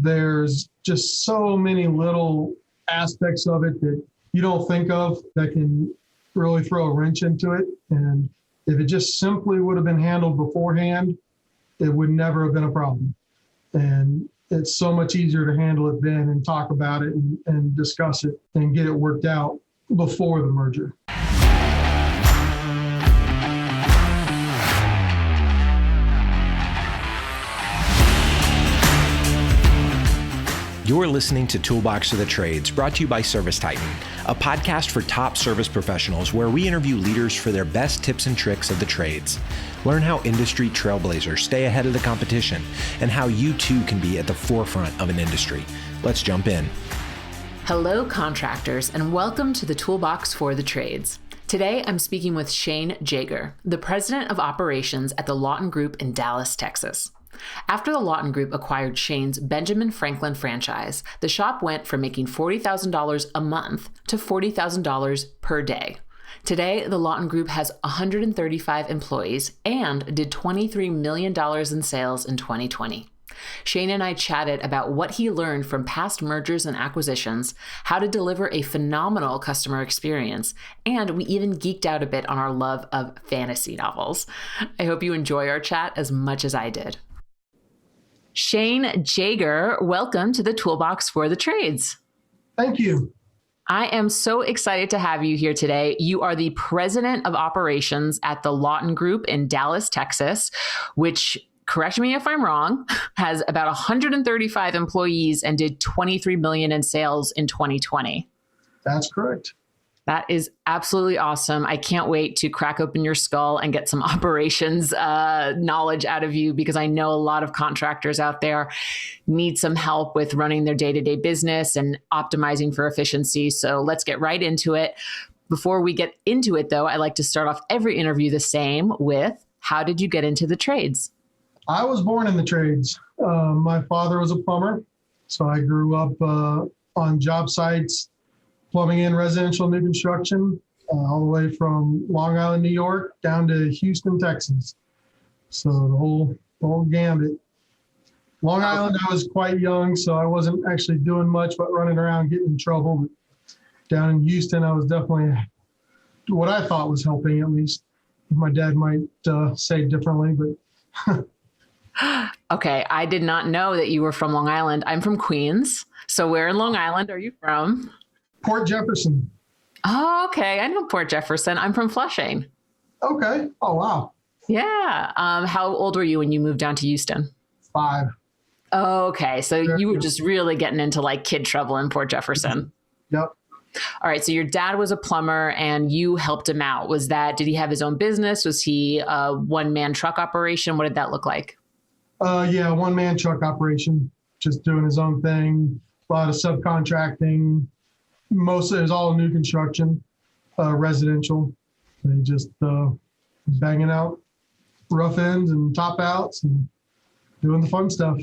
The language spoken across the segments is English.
there's just so many little aspects of it that you don't think of that can really throw a wrench into it. And if it just simply would have been handled beforehand, it would never have been a problem. And it's so much easier to handle it then and talk about it and discuss it and get it worked out before the merger. You're listening to Toolbox of the Trades, brought to you by ServiceTitan, a podcast for top service professionals where we interview leaders for their best tips and tricks of the trades. Learn how industry trailblazers stay ahead of the competition and how you too can be at the forefront of an industry. Let's jump in. Hello, contractors, and welcome to the Toolbox for the Trades. Today, I'm speaking with Shane Jaeger, the president of operations at the Lawton Group in Dallas, Texas. After the Lawton Group acquired Shane's Benjamin Franklin franchise, the shop went from making $40,000 a month to $40,000 per day. Today, the Lawton Group has 135 employees and did $23 million in sales in 2020. Shane and I chatted about what he learned from past mergers and acquisitions, how to deliver a phenomenal customer experience, and we even geeked out a bit on our love of fantasy novels. I hope you enjoy our chat as much as I did. Shane Jaeger, welcome to the Toolbox for the Trades. Thank you. I am so excited to have you here today. You are the president of operations at the Lawton Group in Dallas, Texas, which, correct me if I'm wrong, has about 135 employees and did $23 million in sales in 2020. That's correct. That is absolutely awesome. I can't wait to crack open your skull and get some operations knowledge out of you, because I know a lot of contractors out there need some help with running their day-to-day business and optimizing for efficiency. So let's get right into it. Before we get into it, though, I like to start off every interview the same with, how did you get into the trades? I was born in the trades. My father was a plumber, so I grew up on job sites, plumbing and residential new construction, all the way from Long Island, New York, down to Houston, Texas. So the whole gambit. Long Island, I was quite young, so I wasn't actually doing much but running around getting in trouble. But down in Houston, I was definitely what I thought was helping, at least. My dad might say differently, but... Okay, I did not know that you were from Long Island. I'm from Queens. So where in Long Island are you from? Port Jefferson. Oh, okay. I know Port Jefferson. I'm from Flushing. Okay. Oh, wow. Yeah. How old were you when you moved down to Houston? 5. Oh, okay. So you were just really getting into like kid trouble in Port Jefferson. Yep. All right. So your dad was a plumber and you helped him out. Did he have his own business? Was he a one-man truck operation? What did that look like? Yeah, one-man truck operation, just doing his own thing, a lot of subcontracting. Mostly it was all new construction, residential. They just banging out rough ends and top outs and doing the fun stuff.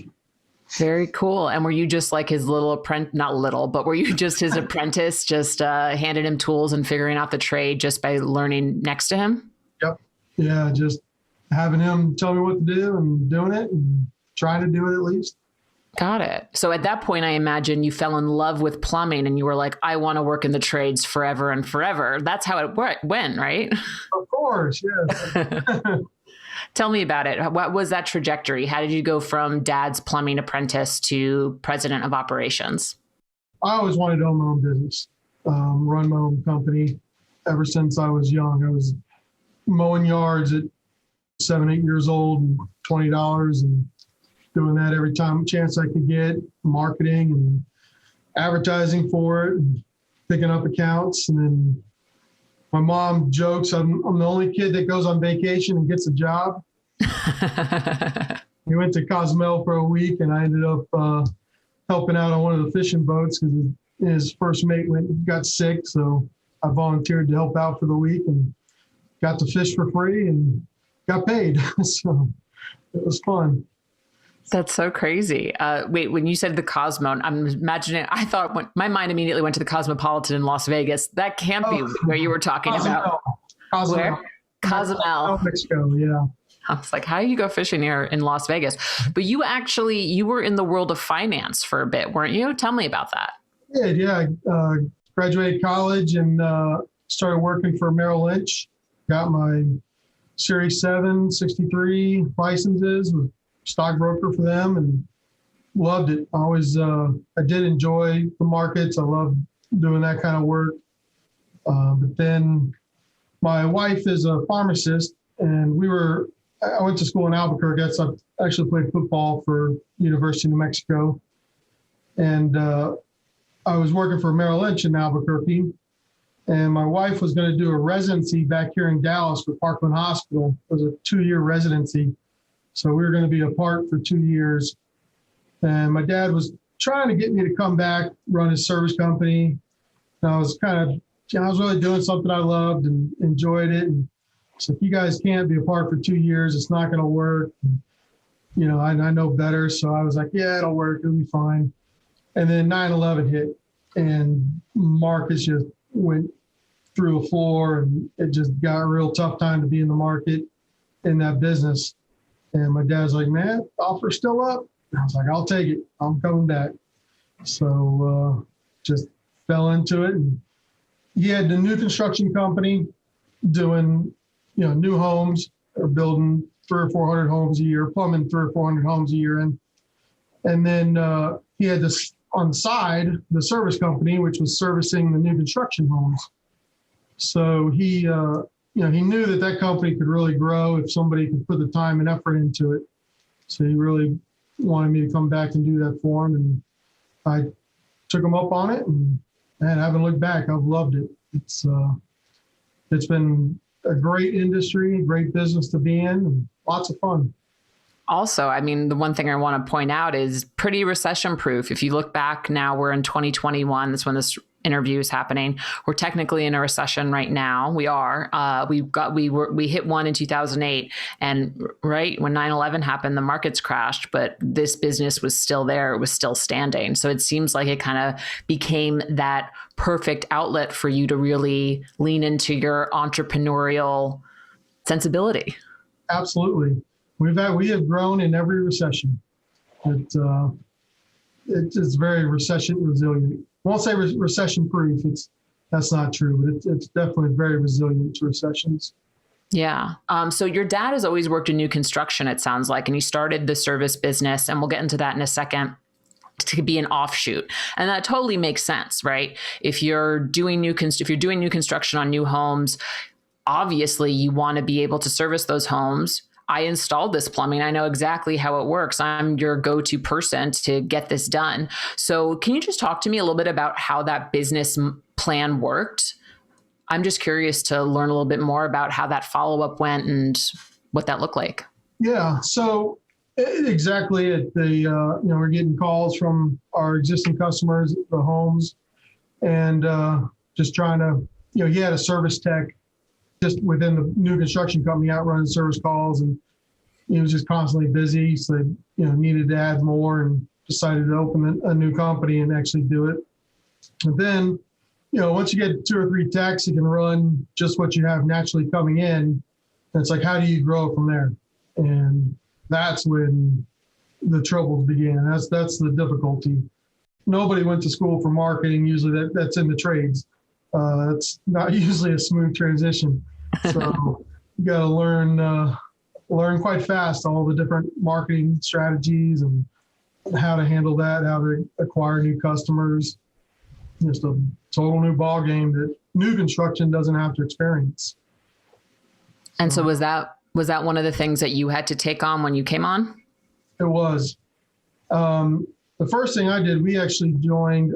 Very cool. And were you just like his little apprentice, not little, but were you just his apprentice, just handing him tools and figuring out the trade just by learning next to him? Yep. Yeah, just having him tell me what to do and doing it and trying to do it at least. Got it. So at that point, I imagine you fell in love with plumbing and you were like, I want to work in the trades forever and forever. That's how it went, right? Of course, yes. Tell me about it. What was that trajectory? How did you go from dad's plumbing apprentice to president of operations? I always wanted to own my own business, run my own company. Ever since I was young, I was mowing yards at 7, 8 years old and $20 and doing that every chance I could get, marketing and advertising for it and picking up accounts. And then my mom jokes I'm the only kid that goes on vacation and gets a job. We went to Cozumel for a week and I ended up helping out on one of the fishing boats because his first mate got sick. So I volunteered to help out for the week and got to fish for free and got paid. So it was fun. That's so crazy. Wait, when you said the Cosmo, I'm imagining, I thought my mind immediately went to the Cosmopolitan in Las Vegas. That can't be where you were talking Cozumel. about. Cozumel. Where? Cozumel. Mexico, yeah. I was like, how do you go fishing here in Las Vegas? But you were in the world of finance for a bit, weren't you? Tell me about that. Yeah. I graduated college and started working for Merrill Lynch. Got my Series 7, 63 licenses, was stockbroker for them, and loved it. I did enjoy the markets. I loved doing that kind of work. But then my wife is a pharmacist, and I went to school in Albuquerque. I actually played football for University of New Mexico. And I was working for Merrill Lynch in Albuquerque. And my wife was going to do a residency back here in Dallas for Parkland Hospital. It was a 2-year residency. So we were going to be apart for 2 years. And my dad was trying to get me to come back, run his service company. And I was really doing something I loved and enjoyed it. And so if you guys can't be apart for 2 years, it's not going to work. And, I know better. So I was like, yeah, it'll work. It'll be fine. And then 9/11 hit, and markets just went through the floor, and it just got a real tough time to be in the market in that business. And my dad's like, man, offer's still up. And I was like, I'll take it. I'm coming back. So just fell into it. And he had the new construction company doing, new homes, or building 300 or 400 homes a year, plumbing 300 or 400 homes a year. And then he had this on the side, the service company, which was servicing the new construction homes. So he knew that company could really grow if somebody could put the time and effort into it. So he really wanted me to come back and do that for him. And I took him up on it, and man, I haven't looked back. I've loved it. It's been a great industry, great business to be in, and lots of fun. Also, the one thing I want to point out is pretty recession proof. If you look back now, we're in 2021. That's when this interview is happening. We're technically in a recession right now. We are. We hit one in 2008, and right when 9/11 happened, the markets crashed, but this business was still there. It was still standing. So it seems like it kind of became that perfect outlet for you to really lean into your entrepreneurial sensibility. Absolutely. We have grown in every recession. It's very recession resilient. I won't say recession proof. That's not true, but it's definitely very resilient to recessions. Yeah. So your dad has always worked in new construction, it sounds like, and he started the service business, and we'll get into that in a second, to be an offshoot. And that totally makes sense, right? If you're doing new construction on new homes, obviously you want to be able to service those homes. I installed this plumbing. I know exactly how it works. I'm your go-to person to get this done. So can you just talk to me a little bit about how that business plan worked? I'm just curious to learn a little bit more about how that follow-up went and what that looked like. Yeah. So exactly. We're getting calls from our existing customers, the homes, and just trying to, he had a service tech just within the new construction company out running service calls, and he was just constantly busy. So they, needed to add more and decided to open a new company and actually do it. And then, once you get 2 or 3 techs, you can run just what you have naturally coming in. And it's like, how do you grow from there? And that's when the troubles began. That's the difficulty. Nobody went to school for marketing. Usually that's in the trades. It's not usually a smooth transition. So you got to learn quite fast all the different marketing strategies and how to handle that, how to acquire new customers. Just a total new ball game that new construction doesn't have to experience. And so was that one of the things that you had to take on when you came on? It was. The first thing I did, we actually joined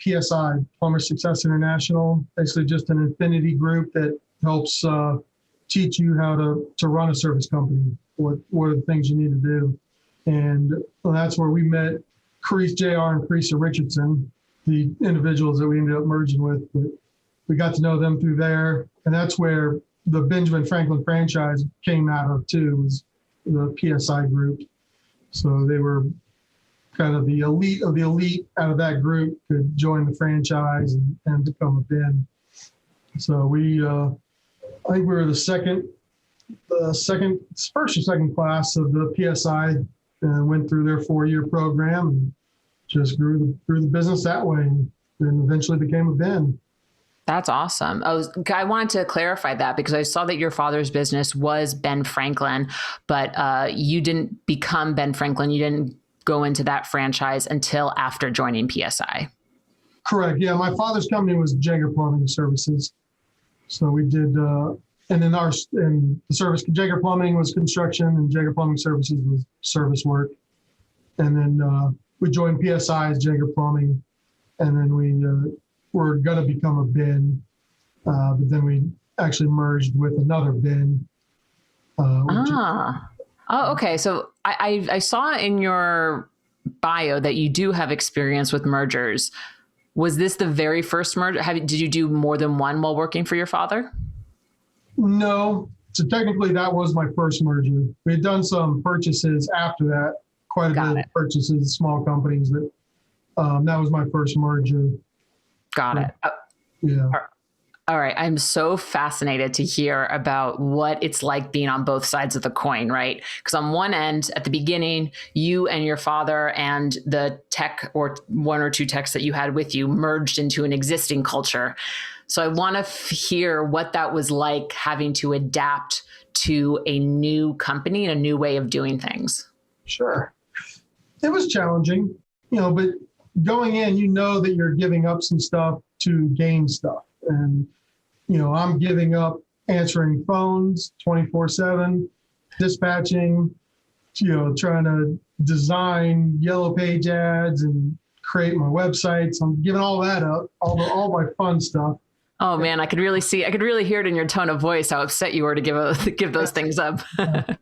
PSI, Plumber Success International, basically just an affinity group that helps teach you how to run a service company. What are the things you need to do? And that's where we met Carice Jr. and Carissa Richardson, the individuals that we ended up merging with. But we got to know them through there. And that's where the Benjamin Franklin franchise came out of too, was the PSI group. So they were kind of the elite of the elite out of that group could join the franchise and become a BIN. So I think we were the second the first or second class of the PSI and went through their 4-year program and just grew the business that way, and then eventually became a BEN. That's awesome. I wanted to clarify that because I saw that your father's business was Ben Franklin, but you didn't become Ben Franklin. You didn't go into that franchise until after joining PSI. Correct. Yeah, my father's company was Jaeger Plumbing Services. So we did, and then the service, Jaeger Plumbing was construction and Jaeger Plumbing Services was service work. And then we joined PSI as Jaeger Plumbing, and then we were going to become a BEN, but then we actually merged with another BEN. Okay. So I saw in your bio that you do have experience with mergers. Was this the very first merger? Did you do more than one while working for your father? No. So technically that was my first merger. We had done some purchases after that, quite a bit of purchases, small companies. That was my first merger. Got it. Yeah. All right. I'm so fascinated to hear about what it's like being on both sides of the coin, right? Because on one end, at the beginning, you and your father and the tech or one or two techs that you had with you merged into an existing culture. So I want to hear what that was like having to adapt to a new company and a new way of doing things. Sure. It was challenging, but going in, that you're giving up some stuff to gain stuff. And, I'm giving up answering phones 24/7, dispatching, trying to design yellow page ads and create my websites. I'm giving all that up, all my fun stuff. Oh man, I could really hear it in your tone of voice how upset you were to give those things up. And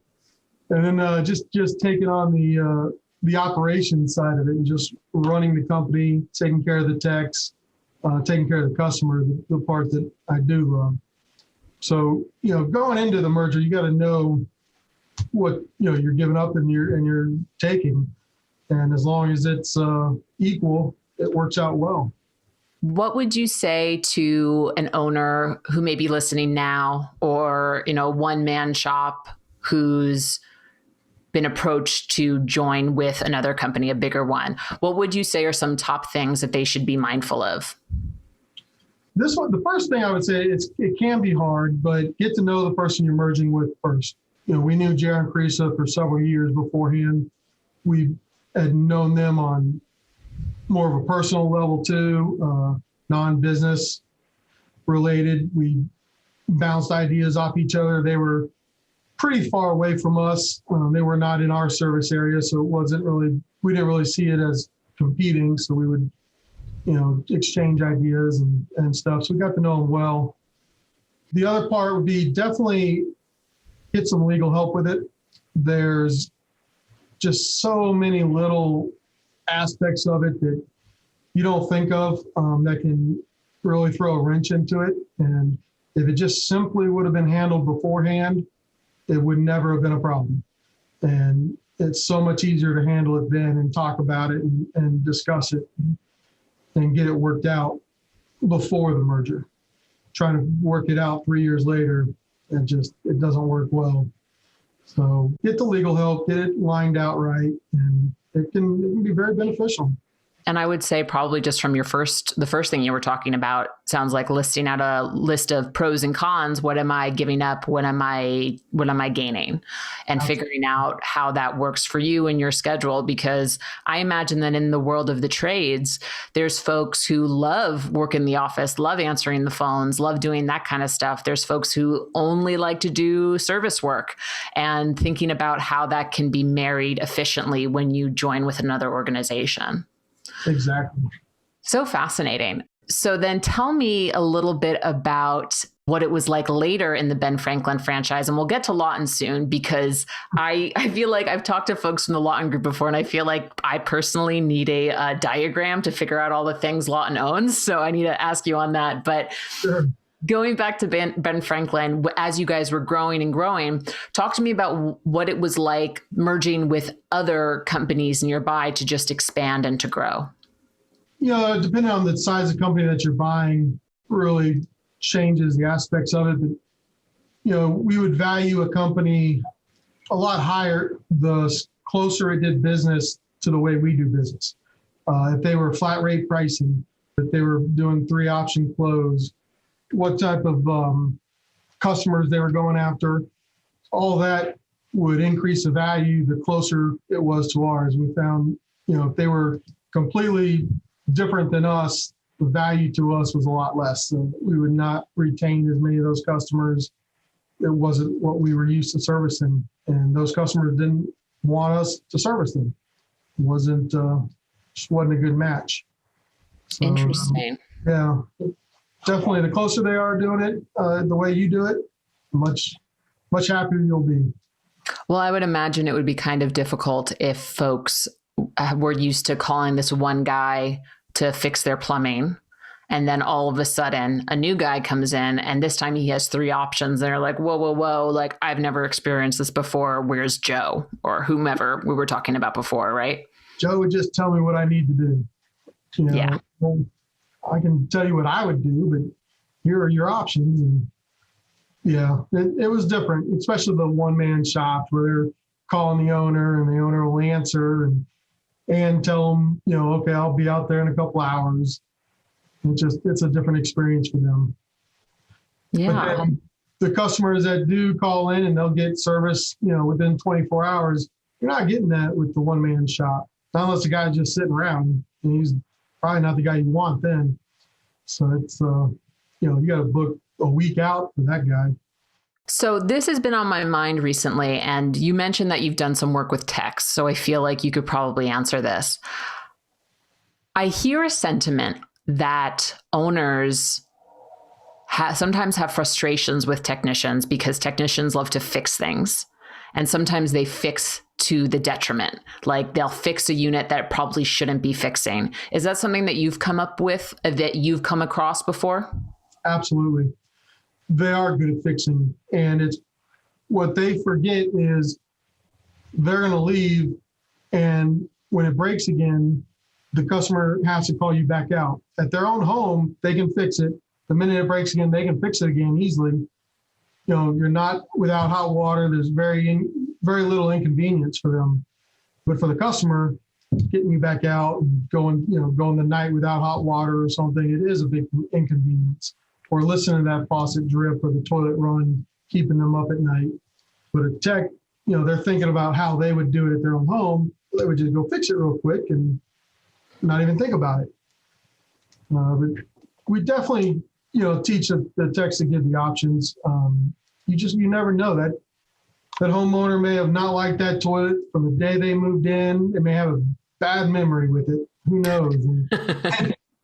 then just taking on the operations side of it and just running the company, taking care of the techs, taking care of the customer, the part that I do love. So, going into the merger, you got to know what, you're giving up and you're taking. And as long as it's equal, it works out well. What would you say to an owner who may be listening now, or, one-man shop who's been approached to join with another company, a bigger one? What would you say are some top things that they should be mindful of? The first thing I would say is it can be hard, but get to know the person you're merging with first. We knew Jaron Creasa for several years beforehand. We had known them on more of a personal level too, non-business related. We bounced ideas off each other. They were pretty far away from us. They were not in our service area, so we didn't really see it as competing. So we would, exchange ideas and stuff. So we got to know them well. The other part would be definitely get some legal help with it. There's just so many little aspects of it that you don't think of that can really throw a wrench into it. And if it just simply would have been handled beforehand, it would never have been a problem. And it's so much easier to handle it then and talk about it and discuss it and get it worked out before the merger. Trying to work it out 3 years later, it doesn't work well. So get the legal help, get it lined out right, and it can be very beneficial. And I would say probably just from the first thing you were talking about, sounds like listing out a list of pros and cons. What am I giving up? What am I gaining? And figuring out how that works for you and your schedule. Because I imagine that in the world of the trades, there's folks who love work in the office, love answering the phones, love doing that kind of stuff. There's folks who only like to do service work, and thinking about how that can be married efficiently when you join with another organization. Exactly. So fascinating. So then tell me a little bit about what it was like later in the Ben Franklin franchise. And we'll get to Lawton soon, because I feel like I've talked to folks from the Lawton Group before, and I feel like I personally need a diagram to figure out all the things Lawton owns. So I need to ask you on that. But sure. Going back to Ben Franklin, as you guys were growing and growing, talk to me about what it was like merging with other companies nearby to just expand and to grow. Depending on the size of company that you're buying really changes the aspects of it. But we would value a company a lot higher the closer it did business to the way we do business. If they were flat rate pricing, if they were doing 3 option close, what type of customers they were going after, all that would increase the value the closer it was to ours. We found, if they were completely different than us, the value to us was a lot less. So we would not retain as many of those customers. It wasn't what we were used to servicing, and those customers didn't want us to service them. Just wasn't a good match. So, Interesting. Yeah, definitely. The closer they are doing it, the way you do it, much happier you'll be. Well, I would imagine it would be kind of difficult if folks were used to calling this one guy to fix their plumbing. And then all of a sudden a new guy comes in and this time he has 3 options. And they're like, whoa. Like, I've never experienced this before. Where's Joe or whomever we were talking about before, right? Joe would just tell me what I need to do. Yeah. Well, I can tell you what I would do, but here are your options. And yeah, it was different, especially the one-man shop where they're calling the owner and the owner will answer and tell them, okay, I'll be out there in a couple hours. It's a different experience for them. Yeah. But the customers that do call in and they'll get service, within 24 hours, you're not getting that with the one-man shop. Not unless the guy's just sitting around, and he's probably not the guy you want then. So it's, you got to book a week out for that guy. So this has been on my mind recently, and you mentioned that you've done some work with techs. So I feel like you could probably answer this. I hear a sentiment that owners sometimes have frustrations with technicians because technicians love to fix things. And sometimes they fix to the detriment. Like they'll fix a unit that probably shouldn't be fixing. Is that something that you've come up with, that you've come across before? Absolutely. They are good at fixing. And it's what they forget is they're going to leave. And when it breaks again, the customer has to call you back out. At their own home, they can fix it. The minute it breaks again, they can fix it again easily. You're not without hot water. There's very little inconvenience for them. But for the customer, getting you back out and going the night without hot water or something, it is a big inconvenience. Or listening to that faucet drip or the toilet run, keeping them up at night. But a tech, they're thinking about how they would do it at their own home. They would just go fix it real quick and not even think about it. But we definitely, teach the techs to give the options. You never know that homeowner may have not liked that toilet from the day they moved in. They may have a bad memory with it. Who knows?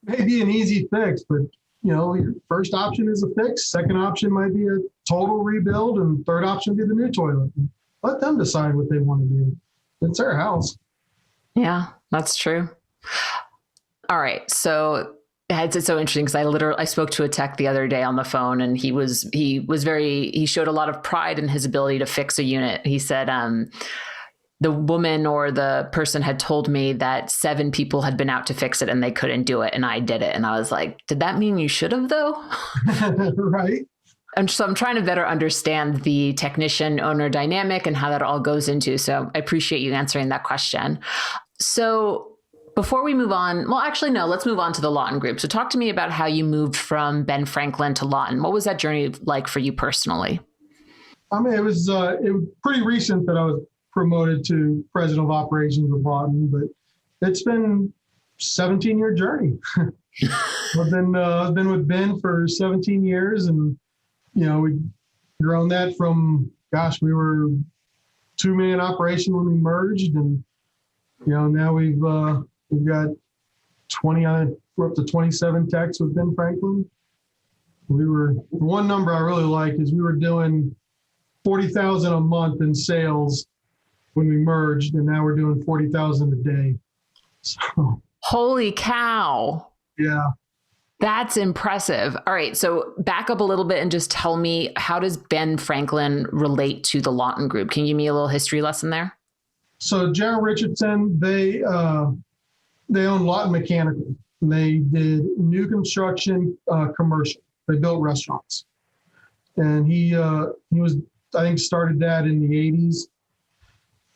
Maybe an easy fix, but your first option is a fix. Second option might be a total rebuild, and third option be the new toilet. Let them decide what they want to do. It's their house. Yeah, that's true. All right. So it's so interesting because I spoke to a tech the other day on the phone, and he showed a lot of pride in his ability to fix a unit. He said, the woman or the person had told me that 7 people had been out to fix it and they couldn't do it. And I did it. And I was like, did that mean you should have though? Right. And so I'm trying to better understand the technician owner dynamic and how that all goes into. So I appreciate you answering that question. So before we move on, well, actually, no, let's move on to the Lawton Group. So talk to me about how you moved from Ben Franklin to Lawton. What was that journey like for you personally? I mean, it was pretty recent that I was promoted to president of operations with Lawton, but it's been a 17-year journey. I've been with Ben for 17 years, and we've grown that from, we were 2-man operation when we merged, and now we've got 20 we're up to 27 techs with Ben Franklin. One number I really like is we were doing $40,000 a month in sales when we merged, and now we're doing $40,000 a day. So, holy cow. Yeah. That's impressive. All right. So back up a little bit and just tell me, how does Ben Franklin relate to the Lawton Group? Can you give me a little history lesson there? So General Richardson, they own Lawton Mechanical. They did new construction, commercial. They built restaurants. And he was, I think, started that in the 80s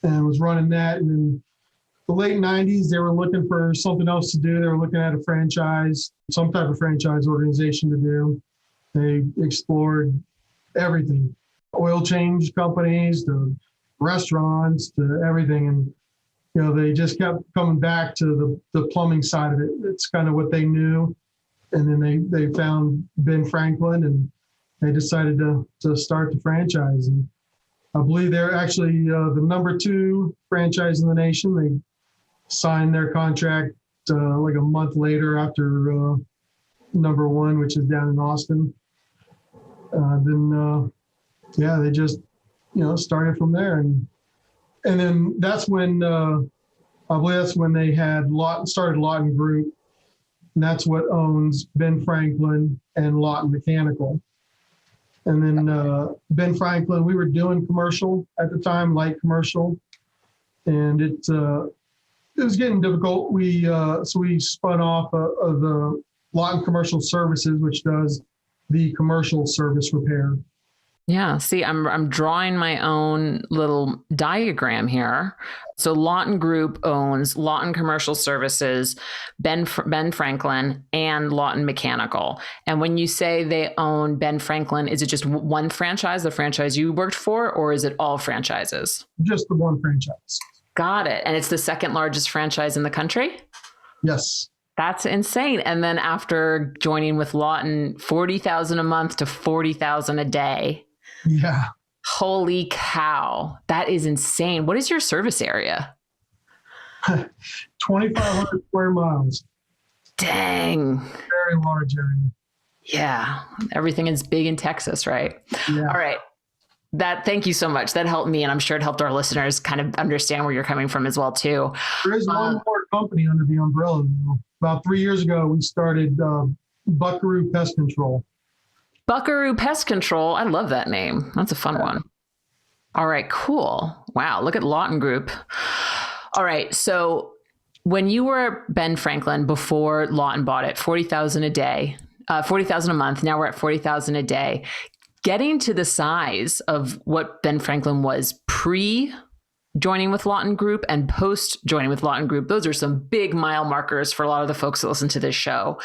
and was running that. And in the late 90s, they were looking for something else to do. They were looking at a franchise, some type of franchise organization to do. They explored everything, oil change companies to restaurants to everything. And, they just kept coming back to the plumbing side of it. It's kind of what they knew. And then they found Ben Franklin and they decided to start the franchise. And I believe they're actually the number 2 franchise in the nation. They signed their contract like a month later after number 1, which is down in Austin. They just, started from there. And then that's when, I believe that's when they had started Lawton Group. And that's what owns Ben Franklin and Lawton Mechanical. And then Ben Franklin, we were doing commercial at the time, light commercial. And it was getting difficult. So we spun off of the Lawton Commercial Services, which does the commercial service repair. Yeah. See, I'm drawing my own little diagram here. So Lawton Group owns Lawton Commercial Services, Ben Franklin, and Lawton Mechanical. And when you say they own Ben Franklin, is it just one franchise, the franchise you worked for, or is it all franchises? Just the one franchise. Got it. And it's the second largest franchise in the country? Yes. That's insane. And then after joining with Lawton, $40,000 a month to $40,000 a day. Yeah. Holy cow. That is insane. What is your service area? 2,500 square miles. Dang. Very large area. Yeah. Everything is big in Texas, right? Yeah. All right. Thank you so much. That helped me, and I'm sure it helped our listeners kind of understand where you're coming from as well, too. There is one more company under the umbrella. About 3 years ago, we started Buckaroo Pest Control. Buckaroo Pest Control. I love that name. That's a fun one. All right, cool. Wow, look at Lawton Group. All right, so when you were at Ben Franklin before Lawton bought it, $40,000 a day, $40,000 a month. Now we're at $40,000 a day. Getting to the size of what Ben Franklin was pre joining with Lawton Group and post joining with Lawton Group, those are some big mile markers for a lot of the folks that listen to this show.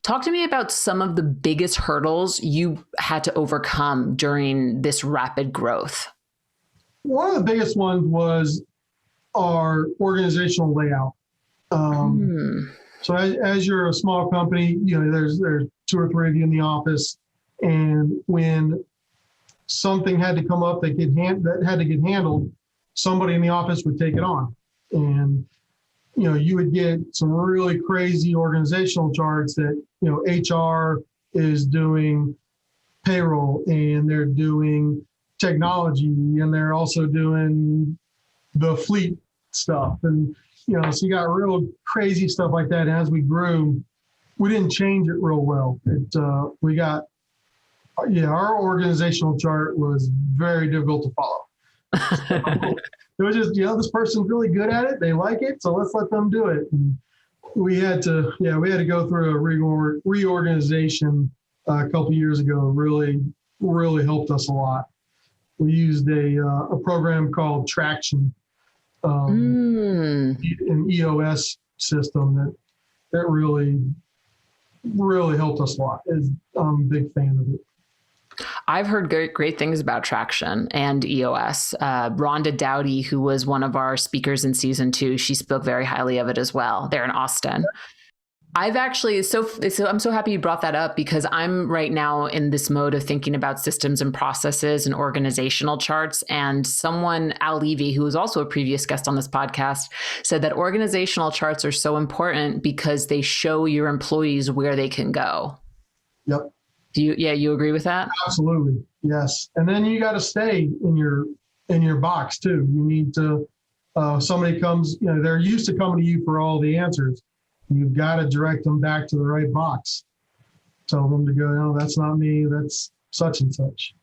Talk to me about some of the biggest hurdles you had to overcome during this rapid growth. One of the biggest ones was our organizational layout. So as you're a small company, there's 2 or 3 of you in the office. And when something had to come up that had to get handled, somebody in the office would take it on. And, you would get some really crazy organizational charts that, HR is doing payroll and they're doing technology and they're also doing the fleet stuff. And, so you got real crazy stuff like that. And as we grew, we didn't change it real well. Our organizational chart was very difficult to follow. It was just, this person's really good at it. They like it. So let's let them do it. And we had to go through a reorganization a couple of years ago. Really, really helped us a lot. We used a program called Traction, an EOS system that really, really helped us a lot. I'm a big fan of it. I've heard great things about Traction and EOS. Rhonda Dowdy, who was one of our speakers in season 2, she spoke very highly of it as well. They're in Austin. I've actually, I'm so happy you brought that up because I'm right now in this mode of thinking about systems and processes and organizational charts. And someone, Al Levy, who was also a previous guest on this podcast, said that organizational charts are so important because they show your employees where they can go. Yep. You agree with that? Absolutely. Yes. And then you got to stay in your box too. You need to, somebody comes, they're used to coming to you for all the answers. You've got to direct them back to the right box. Tell them to go, no, that's not me. That's such and such.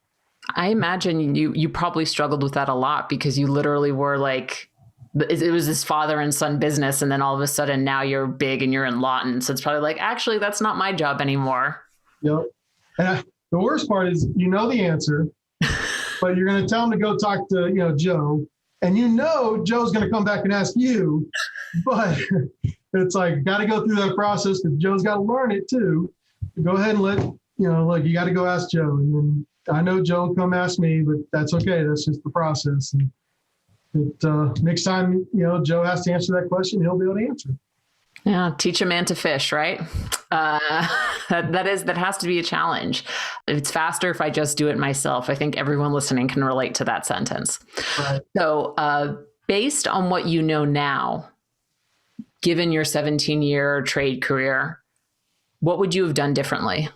I imagine you probably struggled with that a lot because you literally were like, it was this father and son business. And then all of a sudden now you're big and you're in Lawton. So it's probably like, actually, that's not my job anymore. Yep. And The worst part is, you know the answer, but you're going to tell them to go talk to, Joe, and Joe's going to come back and ask you, but it's like, got to go through that process because Joe's got to learn it too. Go ahead and look, you got to go ask Joe. And then I know Joe will come ask me, but that's okay. That's just the process. And next time, Joe has to answer that question, he'll be able to answer. Yeah, teach a man to fish, right? That has to be a challenge. It's faster if I just do it myself. I think everyone listening can relate to that sentence. Right. So based on what you know now, given your 17-year trade career, what would you have done differently?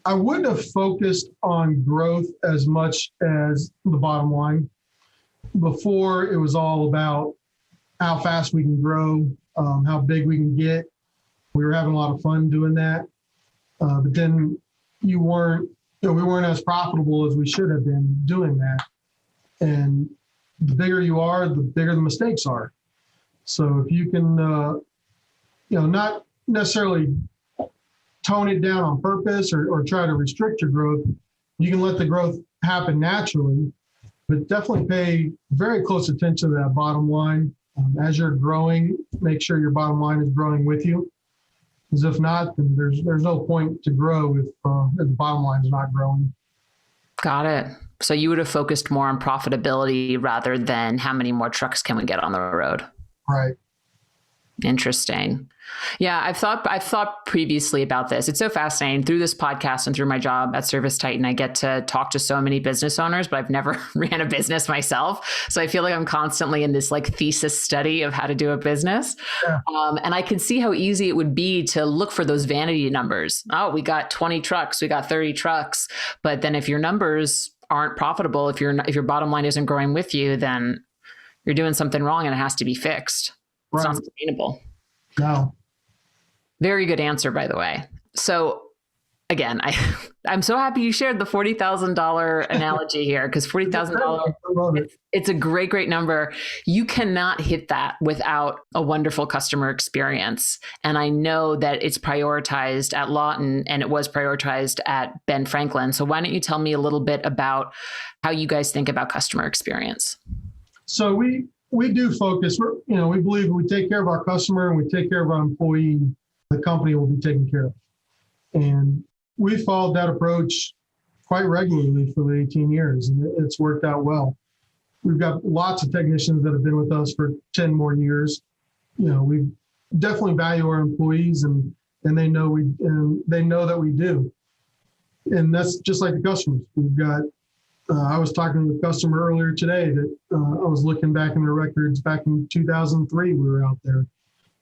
I wouldn't have focused on growth as much as the bottom line. Before, it was all about how fast we can grow, how big we can get. We were having a lot of fun doing that. But then we weren't as profitable as we should have been doing that. And the bigger you are, the bigger the mistakes are. So if you can, not necessarily tone it down on purpose or try to restrict your growth, you can let the growth happen naturally, but definitely pay very close attention to that bottom line. As you're growing, make sure your bottom line is growing with you. Because if not, then there's no point to grow if the bottom line is not growing. Got it. So you would have focused more on profitability rather than how many more trucks can we get on the road. Right. Interesting. Yeah, I've thought previously about this. It's so fascinating. Through this podcast and through my job at Service Titan, I get to talk to so many business owners, but I've never ran a business myself. So I feel like I'm constantly in this thesis study of how to do a business. Yeah. And I can see how easy it would be to look for those vanity numbers. Oh, we got 20 trucks, we got 30 trucks. But then if your numbers aren't profitable, if your bottom line isn't growing with you, then you're doing something wrong and it has to be fixed. It's not sustainable. No. Very good answer, by the way. So again, I'm so happy you shared the $40,000 analogy here, because $40,000, it's a great, great number. You cannot hit that without a wonderful customer experience. And I know that it's prioritized at Lawton and it was prioritized at Ben Franklin. So why don't you tell me a little bit about how you guys think about customer experience? So we do focus, we believe if we take care of our customer and we take care of our employee, the company will be taken care of. And we followed that approach quite regularly for the 18 years, and it's worked out well. We've got lots of technicians that have been with us for 10 more years. We definitely value our employees, and they know that we do. And that's just like the customers. We've got, I was talking to a customer earlier today that I was looking back in their records back in 2003, we were out there.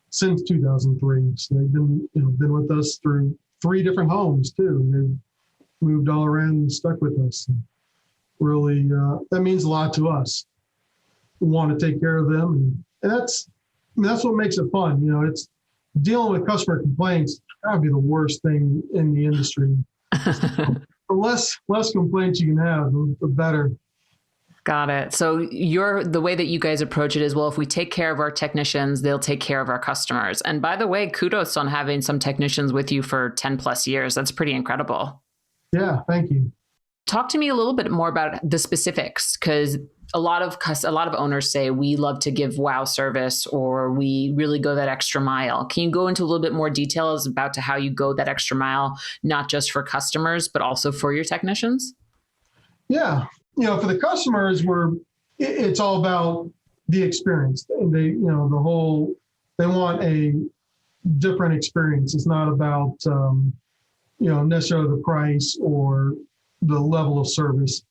Since 2003. So they've been with us through 3 different homes too. They've moved all around and stuck with us. And really, that means a lot to us. We want to take care of them. And that's what makes it fun. It's dealing with customer complaints. That'd be the worst thing in the industry. The less complaints you can have, the better. Got it. So the way that you guys approach it is, well, if we take care of our technicians, they'll take care of our customers. And by the way, kudos on having some technicians with you for 10 plus years. That's pretty incredible. Yeah, thank you. Talk to me a little bit more about the specifics, because a lot of owners say we love to give wow service, or we really go that extra mile. Can you go into a little bit more details about how you go that extra mile, not just for customers, but also for your technicians? Yeah. For the customers, it's all about the experience. They want a different experience. It's not about, necessarily the price or the level of service.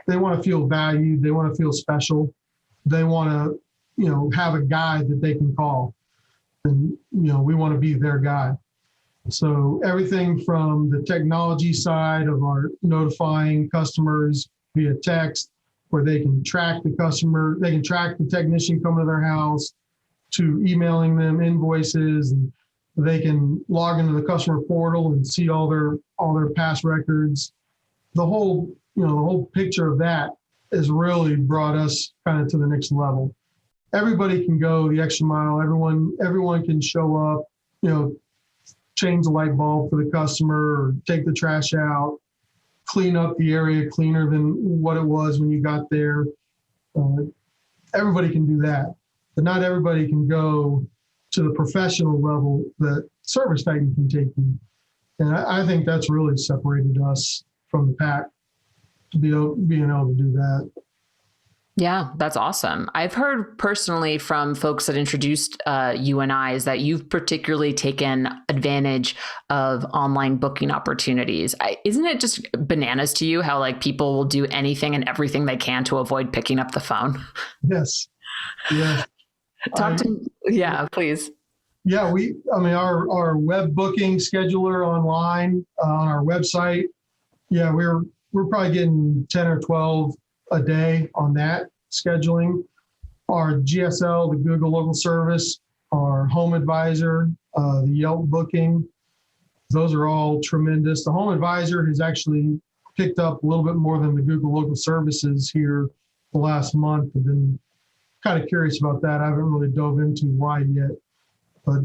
They want to feel valued. They want to feel special. They want to, have a guy that they can call. And, we want to be their guy. So everything from the technology side of our notifying customers via text, where they can track the customer, they can track the technician coming to their house, to emailing them invoices, and they can log into the customer portal and see all their past records. The whole picture of that has really brought us kind of to the next level. Everybody can go the extra mile. Everyone can show up, change the light bulb for the customer or take the trash out, clean up the area cleaner than what it was when you got there. Everybody can do that, but not everybody can go to the professional level that ServiceTitan can take you. And I think that's really separated us from the pack to being able to do that. Yeah, that's awesome. I've heard personally from folks that introduced you and I is that you've particularly taken advantage of online booking opportunities. Isn't it just bananas to you how like people will do anything and everything they can to avoid picking up the phone? Yes. Yeah. Yeah, please. Yeah, our web booking scheduler online on our website. Yeah, we're probably getting 10 or 12 a day on that scheduling. Our GSL, the Google Local Service, our Home Advisor, the Yelp booking, those are all tremendous. The Home Advisor has actually picked up a little bit more than the Google Local Services here the last month. I've been kind of curious about that. I haven't really dove into why yet, but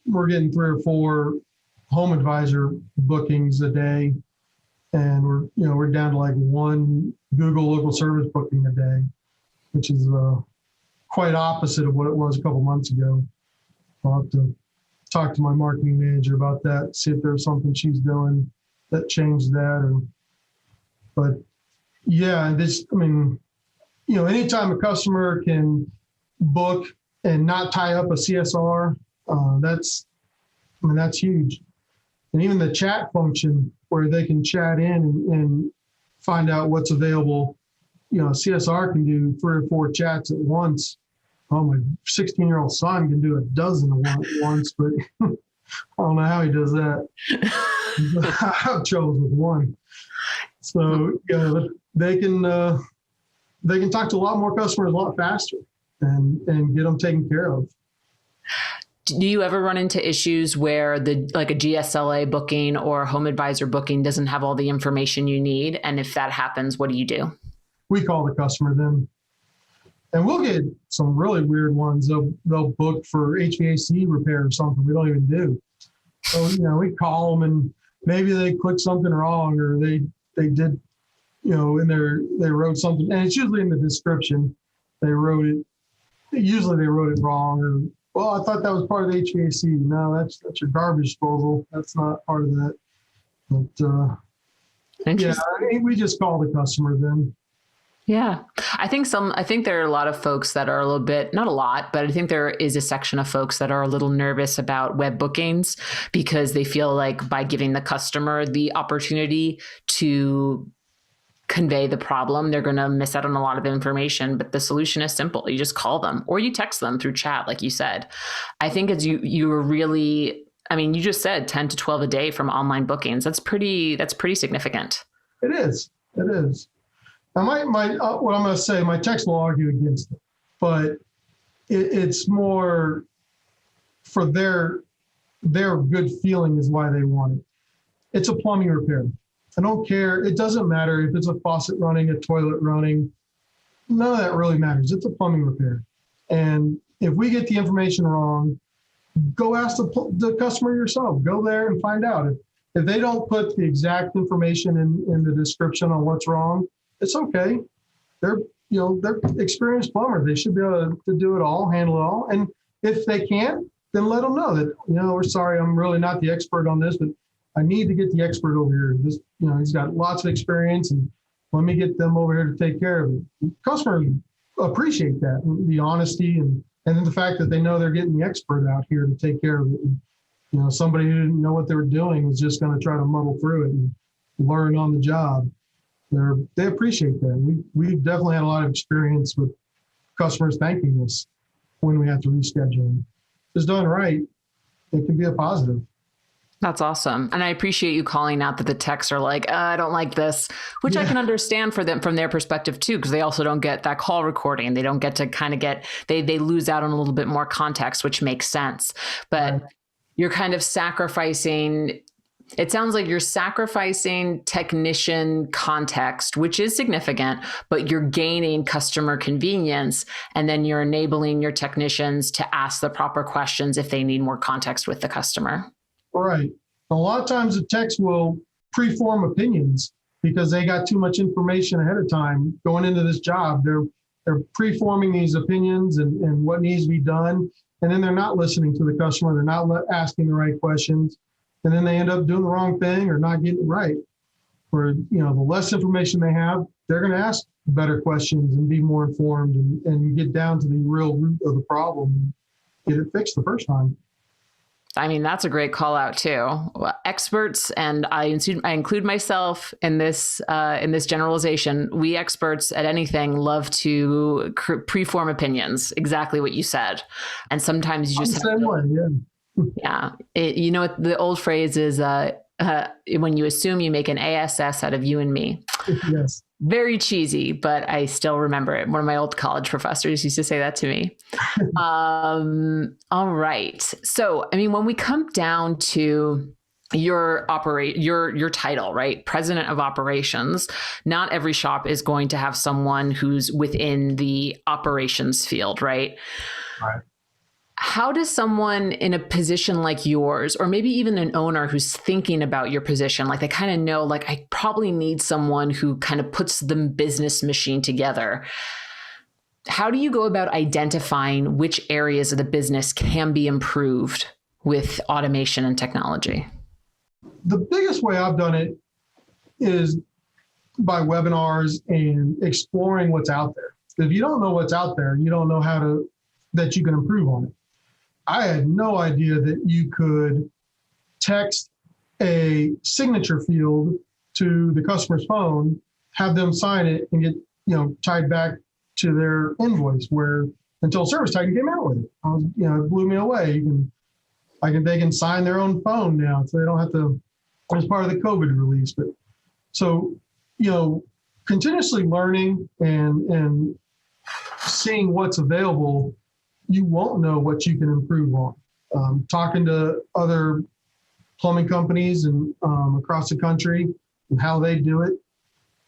we're getting 3 or 4 Home Advisor bookings a day. And we're down to like 1 Google Local Service booking a day, which is quite opposite of what it was a couple months ago. I'll have to talk to my marketing manager about that, see if there's something she's doing that changed that. But yeah, anytime a customer can book and not tie up a CSR, that's huge. And even the chat function where they can chat in and find out what's available. CSR can do 3 or 4 chats at once. Oh, my 16-year-old son can do a dozen at once, but I don't know how he does that. I have troubles with one. So they can talk to a lot more customers a lot faster and get them taken care of. Do you ever run into issues where like a GSLA booking or a Home Advisor booking doesn't have all the information you need? And if that happens, what do you do? We call the customer then. And we'll get some really weird ones. They'll book for HVAC repair or something we don't even do. So, we call them and maybe they clicked something wrong or they did, they wrote something. And it's usually in the description. Usually they wrote it wrong or, well, I thought that was part of the HVAC. No, that's your garbage disposal. That's not part of that. But we just call the customer then. Yeah. I think there are a lot of folks that are a little bit, not a lot, but I think there is a section of folks that are a little nervous about web bookings because they feel like by giving the customer the opportunity to convey the problem, they're going to miss out on a lot of information. But the solution is simple. You just call them or you text them through chat, like you said. I think as you were really, you just said 10 to 12 a day from online bookings. That's pretty significant. It is. Now, what I'm going to say, my text will argue against it, but it's more for their good feeling is why they want it. It's a plumbing repair. I don't care. It doesn't matter if it's a faucet running, a toilet running. None of that really matters. It's a plumbing repair. And if we get the information wrong, go ask the customer yourself. Go there and find out. If they don't put the exact information in the description on what's wrong, it's okay. They're experienced plumber. They should be able to do it all, handle it all. And if they can't, then let them know that, we're sorry, I'm really not the expert on this, but I need to get the expert over here. This, he's got lots of experience and let me get them over here to take care of it. Customers appreciate that, the honesty and then the fact that they know they're getting the expert out here to take care of it. And, somebody who didn't know what they were doing was just going to try to muddle through it and learn on the job. They appreciate that. We've definitely had a lot of experience with customers thanking us when we have to reschedule them. If it's done right, it can be a positive. That's awesome. And I appreciate you calling out that the texts are like, I don't like this, which I can understand for them from their perspective too, because they also don't get that call recording. They don't get to kind of they lose out on a little bit more context, which makes sense. But you're kind of sacrificing, it sounds like you're sacrificing technician context, which is significant, but you're gaining customer convenience. And then you're enabling your technicians to ask the proper questions if they need more context with the customer. Right. A lot of times the techs will preform opinions because they got too much information ahead of time going into this job. They're preforming these opinions and what needs to be done. And then they're not listening to the customer. They're not asking the right questions. And then they end up doing the wrong thing or not getting it right. Or, the less information they have, they're going to ask better questions and be more informed and get down to the real root of the problem and get it fixed the first time. I mean, that's a great call out too. Well, experts, and I include myself in this generalization. We experts at anything love to preform opinions. Exactly what you said, and sometimes you just have to, yeah. The old phrase is when you assume, you make an ASS out of you and me. Yes. Very cheesy, but I still remember it. One of my old college professors used to say that to me. All right. So, I mean, when we come down to your title, right? President of operations, not every shop is going to have someone who's within the operations field, right? Right. How does someone in a position like yours, or maybe even an owner who's thinking about your position, like they kind of know, like, I probably need someone who kind of puts the business machine together. How do you go about identifying which areas of the business can be improved with automation and technology? The biggest way I've done it is by webinars and exploring what's out there. If you don't know what's out there, you don't know that you can improve on it. I had no idea that you could text a signature field to the customer's phone, have them sign it, and get tied back to their invoice. Where until ServiceTitan came out with it, it blew me away. They can sign their own phone now, so they don't have to. As part of the COVID release, but so continuously learning and seeing what's available. You won't know what you can improve on. Talking to other plumbing companies and across the country and how they do it.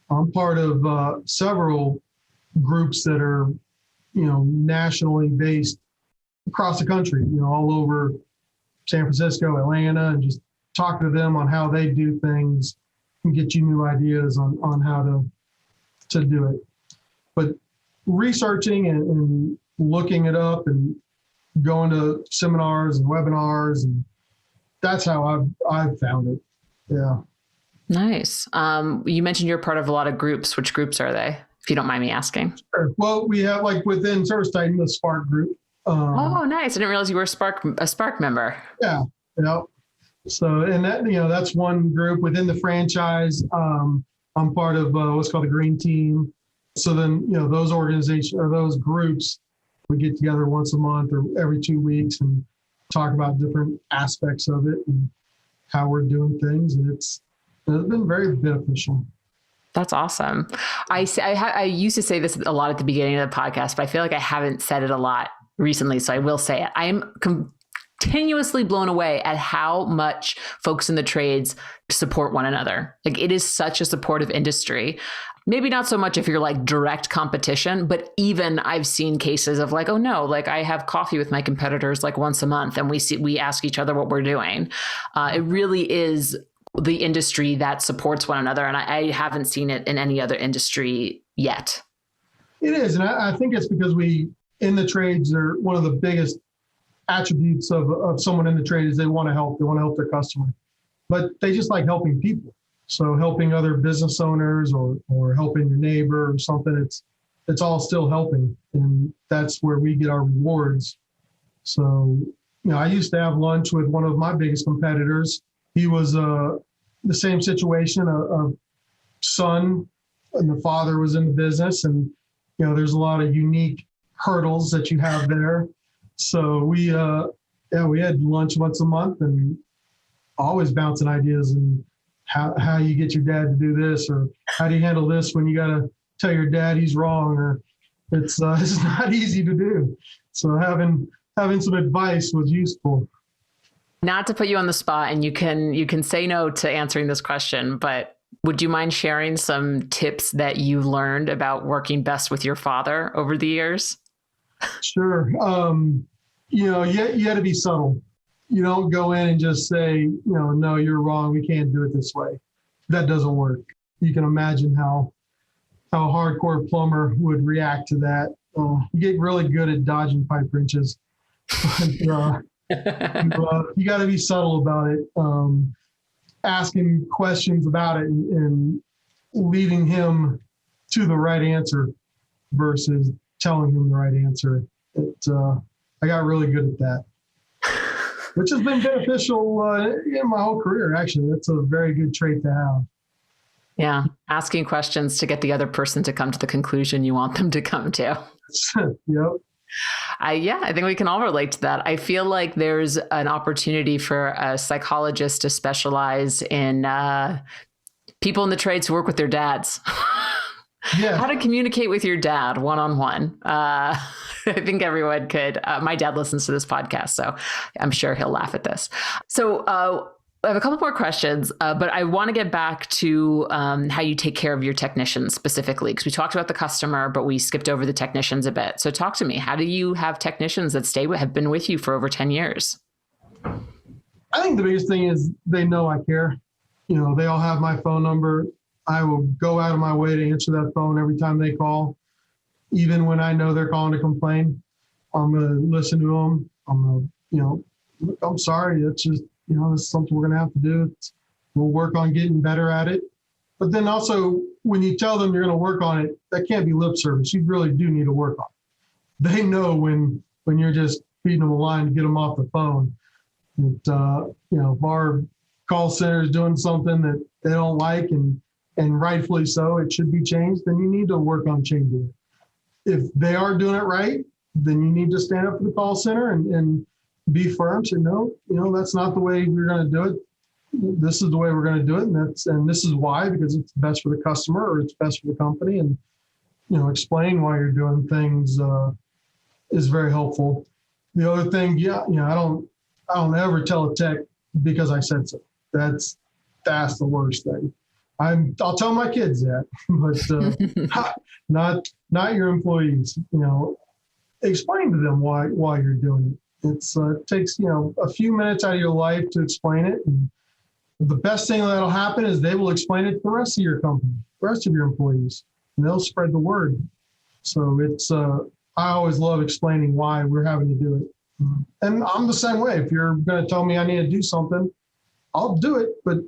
I'm part of several groups that are, nationally based across the country, all over San Francisco, Atlanta, and just talking to them on how they do things and get you new ideas on how to do it. But researching and looking it up and going to seminars and webinars, and that's how I've found it. Yeah. Nice. You mentioned you're part of a lot of groups. Which groups are they, if you don't mind me asking? Sure. Well, we have within ServiceTitan, the Spark group. Oh, nice. I didn't realize you were a Spark member. Yeah. So, and that, that's one group within the franchise. I'm part of what's called the Green Team. So then, those organizations or those groups, we get together once a month or every 2 weeks and talk about different aspects of it and how we're doing things. And it's been very beneficial. That's awesome. I used to say this a lot at the beginning of the podcast, but I feel like I haven't said it a lot recently. So I will say it. I am continuously blown away at how much folks in the trades support one another. Like, it is such a supportive industry. Maybe not so much if you're direct competition, but even I've seen cases of oh no, I have coffee with my competitors once a month and we ask each other what we're doing. It really is the industry that supports one another. And I haven't seen it in any other industry yet. It is. And I think it's because in the trades, are one of the biggest attributes of someone in the trade is they want to help their customer, but they just like helping people. So helping other business owners or helping your neighbor or something, it's all still helping. And that's where we get our rewards. So, I used to have lunch with one of my biggest competitors. He was the same situation, a son, and the father was in the business. And, there's a lot of unique hurdles that you have there. So we had lunch once a month and always bouncing ideas and how you get your dad to do this, or how do you handle this when you got to tell your dad he's wrong, or it's not easy to do. So having some advice was useful. Not to put you on the spot, and you can say no to answering this question, but would you mind sharing some tips that you learned about working best with your father over the years? Sure. You had to be subtle. you don't go in and just say, no, you're wrong. We can't do it this way. That doesn't work. You can imagine how a hardcore plumber would react to that. You get really good at dodging pipe wrenches. But, you got to be subtle about it, asking questions about it and leading him to the right answer versus telling him the right answer. I got really good at that, which has been beneficial in my whole career. Actually, that's a very good trait to have. Yeah. Asking questions to get the other person to come to the conclusion you want them to come to. Yep. I think we can all relate to that. I feel like there's an opportunity for a psychologist to specialize in people in the trades who work with their dads. Yeah. How to communicate with your dad one-on-one. I think everyone could. My dad listens to this podcast, so I'm sure he'll laugh at this. So I have a couple more questions, but I want to get back to how you take care of your technicians specifically, because we talked about the customer, but we skipped over the technicians a bit. So talk to me. How do you have technicians that have been with you for over 10 years? I think the biggest thing is they know I care. They all have my phone number. I will go out of my way to answer that phone every time they call, even when I know they're calling to complain. I'm going to listen to them. I'm going to, I'm sorry. That's just, this is something we're going to have to do. We'll work on getting better at it. But then also, when you tell them you're going to work on it, that can't be lip service. You really do need to work on it. They know when you're just feeding them a line to get them off the phone. That, if our call center is doing something that they don't like and rightfully so, it should be changed, then you need to work on changing it. If they are doing it right, then you need to stand up for the call center and be firm. Say, no, that's not the way we're going to do it. This is the way we're going to do it. And this is why, because it's best for the customer or it's best for the company. And, explain why you're doing things is very helpful. The other thing, I don't ever tell a tech because I said so. That's the worst thing. I'll tell my kids that, but not your employees. Explain to them why you're doing it. It takes a few minutes out of your life to explain it. And the best thing that'll happen is they will explain it to the rest of your company, the rest of your employees, and they'll spread the word. So I always love explaining why we're having to do it. And I'm the same way. If you're going to tell me I need to do something, I'll do it, but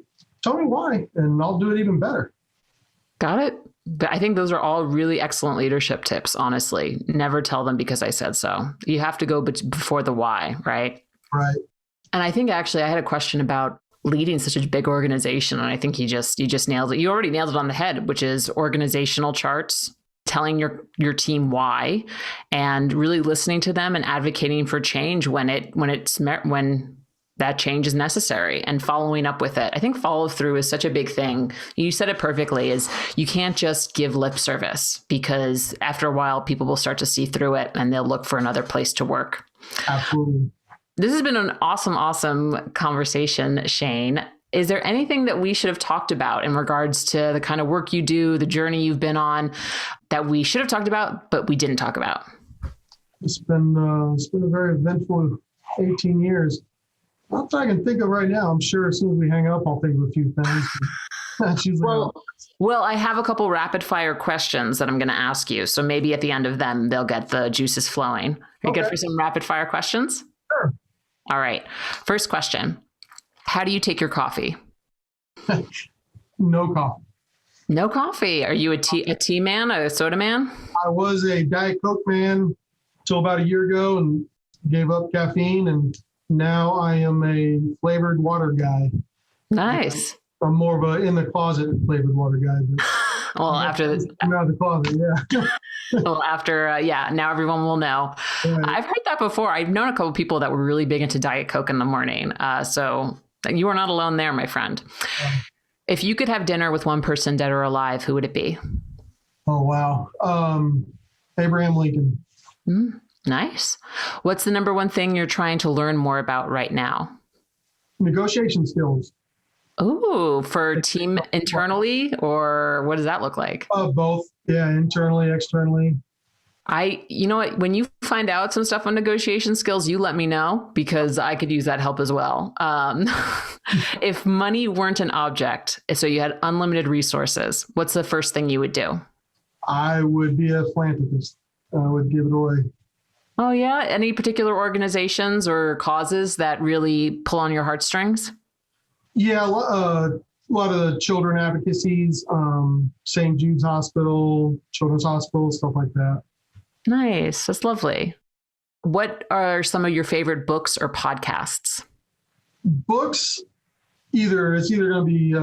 tell me why, and I'll do it even better. Got it. I think those are all really excellent leadership tips, honestly. Never tell them because I said so. You have to go before the why, right? Right. And I think actually I had a question about leading such a big organization. And I think you just nailed it. You already nailed it on the head, which is organizational charts, telling your team why, and really listening to them and advocating for change when that change is necessary and following up with it. I think follow through is such a big thing. You said it perfectly, is you can't just give lip service, because after a while people will start to see through it and they'll look for another place to work. Absolutely. This has been an awesome conversation, Shane. Is there anything that we should have talked about in regards to the kind of work you do, the journey you've been on, that we should have talked about, but we didn't talk about? It's been a very eventful 18 years. Not that I can think of right now. I'm sure as soon as we hang up, I'll think of a few things. Well, I have a couple rapid fire questions that I'm going to ask you. So maybe at the end of them, they'll get the juices flowing. Are you good for some rapid fire questions? Sure. All right. First question. How do you take your coffee? No coffee. No coffee. Are you a tea man, a soda man? I was a Diet Coke man until about a year ago and gave up caffeine, and now I am a flavored water guy. Nice. I'm more of a in the closet flavored water guy. Well, after this, I'm out of the closet, yeah. well, after, now everyone will know. Right. I've heard that before. I've known a couple of people that were really big into Diet Coke in the morning. So you are not alone there, my friend. If you could have dinner with one person, dead or alive, who would it be? Oh, wow. Abraham Lincoln. Nice. What's the number one thing you're trying to learn more about right now? Negotiation skills. Ooh, for team internally, or what does that look like? Both. Yeah, internally, externally. You know what, when you find out some stuff on negotiation skills, you let me know because I could use that help as well. If money weren't an object, so you had unlimited resources, what's the first thing you would do? I would be a philanthropist. I would give it away. Oh yeah. Any particular organizations or causes that really pull on your heartstrings? Yeah, a lot of the children advocacies, St. Jude's Hospital, Children's Hospital, stuff like that. Nice. That's lovely. What are some of your favorite books or podcasts? Books, it's either going to be,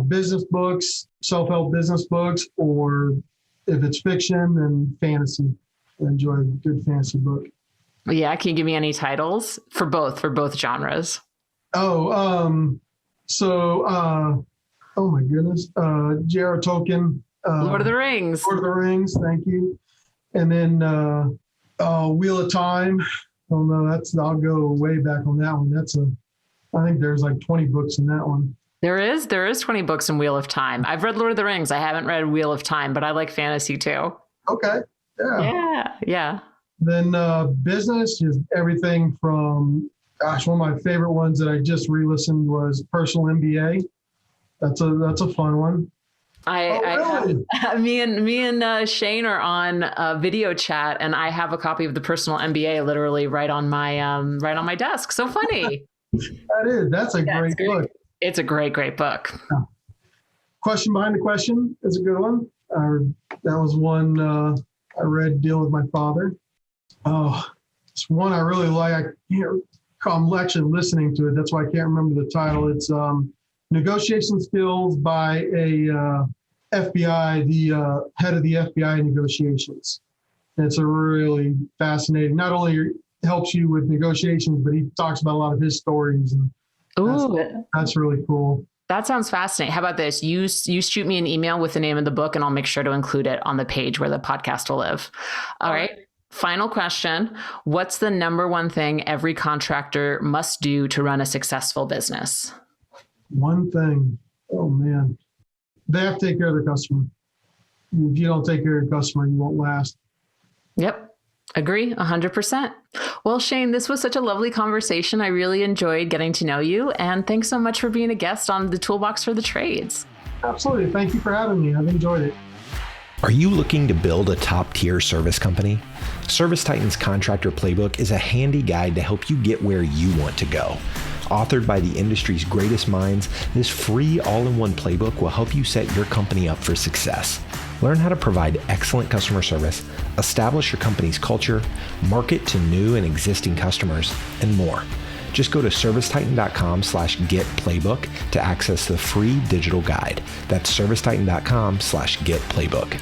business books, self-help business books, or if it's fiction, then fantasy. I enjoy a good fantasy book. Yeah. Can you give me any titles for both genres? Oh my goodness. J.R. Tolkien. Lord of the Rings. Lord of the Rings. Thank you. And then Wheel of Time. Oh no, I'll go way back on that one. I think there's like 20 books in that one. There is 20 books in Wheel of Time. I've read Lord of the Rings. I haven't read Wheel of Time, but I like fantasy too. Okay. Yeah. Then business is everything from, one of my favorite ones that I just re-listened was Personal MBA. That's a fun one. Really? Me and Shane are on a video chat, and I have a copy of the Personal MBA literally right on my desk. So funny. That's a great book. It's a great book. Yeah. Question Behind the Question is a good one. That was one I read, Deal with My Father. Oh, it's one I really like. I'm actually listening to it. That's why I can't remember the title. It's Negotiation Skills by a FBI, the head of the FBI negotiations. And it's a really fascinating, not only helps you with negotiations, but he talks about a lot of his stories. And that's really cool. That sounds fascinating. How about this? You shoot me an email with the name of the book and I'll make sure to include it on the page where the podcast will live. All right. Final question. What's the number one thing every contractor must do to run a successful business? One thing. Oh man. They have to take care of their customer. If you don't take care of your customer, you won't last. Yep. Agree 100%. Well, Shane, this was such a lovely conversation. I really enjoyed getting to know you. And thanks so much for being a guest on the Toolbox for the Trades. Absolutely. Thank you for having me. I've enjoyed it. Are you looking to build a top-tier service company? ServiceTitan's Contractor Playbook is a handy guide to help you get where you want to go. Authored by the industry's greatest minds, this free all-in-one playbook will help you set your company up for success. Learn how to provide excellent customer service, establish your company's culture, market to new and existing customers, and more. Just go to servicetitan.com/getplaybook to access the free digital guide. That's servicetitan.com/getplaybook.